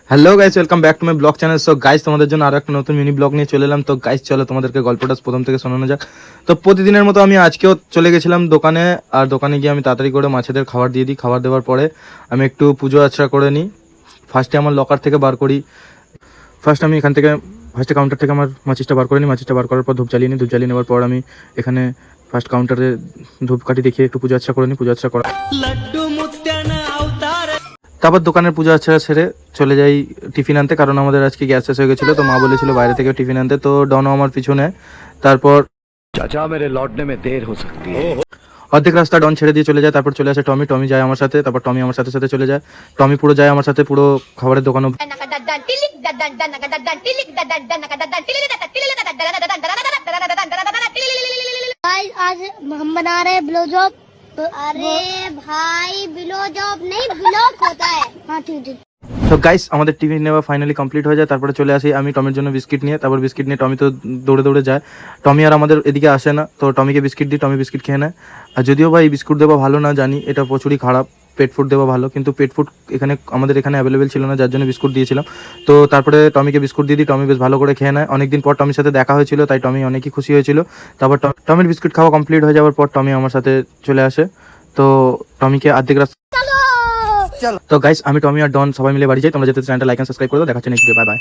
Hello guys, welcome back to my blog channel. So guys, তোমাদের জন্য আরো একটা নতুন মিনি ব্লগ নিয়ে চলে এলাম। তো গাইস, চলো তোমাদেরকে গল্পটা প্রথম থেকে শোনানো যাক। তো প্রতিদিনের মতো আমি আজকেও চলে গেছিলাম দোকানে। আর দোকানে গিয়ে আমি তাড়াতাড়ি করে মাছেদের খাবার দিয়ে দিই। খাবার দেওয়ার পরে আমি একটু পুজো আর্চা করে নিই। ফার্স্টে আমার লকার থেকে বার করি। আমি এখান থেকে ফার্স্টে কাউন্টার থেকে আমার মাচিসটা বার করে নিই। মাচিসটা বার করার পর ধূপ জ্বালিয়ে নিই। ধূপ জ্বালিয়ে নেওয়ার পর আমি এখানে ফার্স্ট কাউন্টারে ধূপকাঠি দেখিয়ে একটু পুজো আর্চা করে নিই। পুজো আর্চা করা তারপর দোকানের পূজা আচ্ছা সেরে চলে যাই টিফিন আনতে, কারণ আমাদের আজকে গ্যাস শেষ হয়ে গেছিলো। তো মা বলেছিল বাইরে থেকে টিফিন আনতে। তো ডনও আমার পিছনে। তারপর चाचा मेरे लौटने में देर हो सकती है। অর্ধেক রাস্তা ডন ছেড়ে দিয়ে চলে যায়। তারপর চলে আসে টমি। টমি যায় আমার সাথে। তারপর টমি আমার সাথে সাথে চলে যায়। টমি পুরো যায় আমার সাথে পুরো খাবারের দোকান অবধি। गाइस आज हम बना रहे हैं ब्लोजॉब। अरे भाई ब्लोजॉब नहीं ब्लॉक होता है। हाँ ठीक। তো গাইস, আমাদের টিফিন নেওয়া ফাইনালি কমপ্লিট হয়ে যায়। তারপরে চলে আসি আমি টমির জন্য বিস্কিট নিয়ে। তারপর বিস্কিট নিয়ে টমি তো দৌড়ে দৌড়ে যায়। টমি আর আমাদের এদিকে আসে না। তো টমিকে বিস্কিট দিই, টমি বিস্কিট খেয়ে নেয়। আর যদিও বা এই বিস্কুট দেওয়া ভালো না, জানি এটা প্রচুরই খারাপ। পেট ফুড দেওয়া ভালো, কিন্তু পেট ফুড আমাদের এখানে অ্যাভেলেবেল ছিল না, যার জন্য বিস্কুট দিয়েছিলাম। তো তারপরে টমিকে বিস্কুট দিয়ে দিই। টমি বেশ ভালো করে খেয়ে নেয়। অনেকদিন পর টমির সাথে দেখা হয়েছিল, তাই টমি অনেকই খুশি হয়েছিল। তারপর টমির বিস্কুট খাওয়া কমপ্লিট হয়ে যাওয়ার পর টমি আমার সাথে চলে আসে। তো টমিকে অর্ধেক রাস্তা তো গাইস, আমি টমি আর ডন সবাই মিলে বাড়ি যাই। তোমরা যেতে চ্যানেলটা লাইক এন্ড সাবস্ক্রাইব করে দাও। দেখা হচ্ছে নেক্সট ভিডিও। Bye bye.